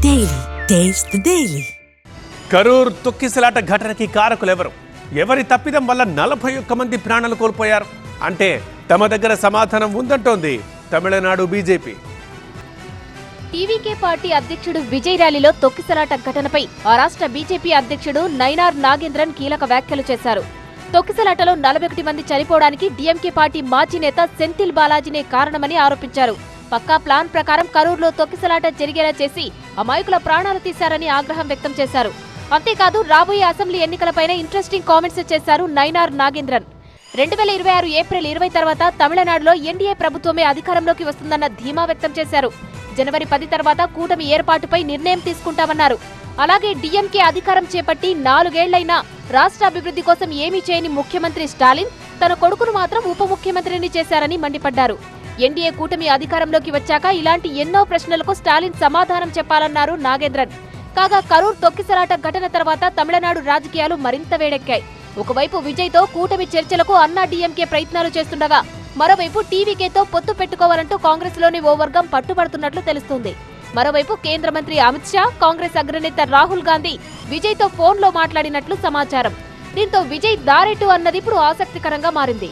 Daily taste the daily. Karur తొక్కిసలాట ఘటనకి కారకులెవరు? ఎవరి తప్పిదం వల్ల 41 మంది ప్రాణాలు కోల్పోయారు? అంటే తమ దగ్గర సమాధానం ఉందంటోంది తమిళనాడు బీజేపీ. టీవీకే పార్టీ అధ్యక్షుడు విజయ్ ర్యాలీలో తొక్కిసలాట ఘటనపై ఆ రాష్ట్ర బీజేపీ అధ్యక్షుడు నైనార్ నాగేంద్రన్ కీలక వ్యాఖ్యలు చేశారు. తొక్కిసలాటలో 41 మంది చనిపోవడానికి డీఎంకే పార్టీ మాజీ నేత సెంథిల్ బాలాజీనే కారణమని ఆరోపించారు. పక్కా ప్లాన్ ప్రకారం కరూర్లో తొక్కిసలాట జరిగేలా చేసి అమాయకుల ప్రాణాలు తీశారని ఆగ్రహం వ్యక్తం చేశారు. అంతేకాదు రాబోయే అసెంబ్లీ ఎన్నికలపైన ఇంట్రెస్టింగ్ కామెంట్స్ చేశారు నైనార్ నాగేంద్రన్. 2026 ఏప్రిల్ 20 తర్వాత తమిళనాడులో ఎన్డీఏ ప్రభుత్వమే అధికారంలోకి వస్తుందన్న ధీమా వ్యక్తం చేశారు. జనవరి 10 తర్వాత కూటమి ఏర్పాటుపై నిర్ణయం తీసుకుంటామన్నారు. అలాగే డీఎంకే అధికారం చేపట్టి 4 ఏళ్లైనా రాష్ట్ర అభివృద్ధి కోసం ఏమీ చేయని ముఖ్యమంత్రి స్టాలిన్ తన కొడుకును మాత్రం ఉప ముఖ్యమంత్రిని చేశారని మండిపడ్డారు. ఎన్డీఏ కూటమి అధికారంలోకి వచ్చాక ఇలాంటి ఎన్నో ప్రశ్నలకు స్టాలిన్ సమాధానం చెప్పాలన్నారు నాగేంద్రన్. కాగా కరూర్ తొక్కిసలాట ఘటన తర్వాత తమిళనాడు రాజకీయాలు మరింత వేడెక్కాయి. ఒకవైపు విజయ్తో కూటమి చర్చలకు అన్నా డీఎంకే ప్రయత్నాలు చేస్తుండగా మరోవైపు టీవీకేతో పొత్తు పెట్టుకోవాలంటూ కాంగ్రెస్ లోని ఓ వర్గం పట్టుబడుతున్నట్లు తెలుస్తోంది. మరోవైపు కేంద్ర మంత్రి అమిత్ షా, కాంగ్రెస్ అగ్రనేత రాహుల్ గాంధీ విజయ్తో ఫోన్లో మాట్లాడినట్లు సమాచారం. దీంతో విజయ్ దారెటు అన్నది ఇప్పుడు ఆసక్తికరంగా మారింది.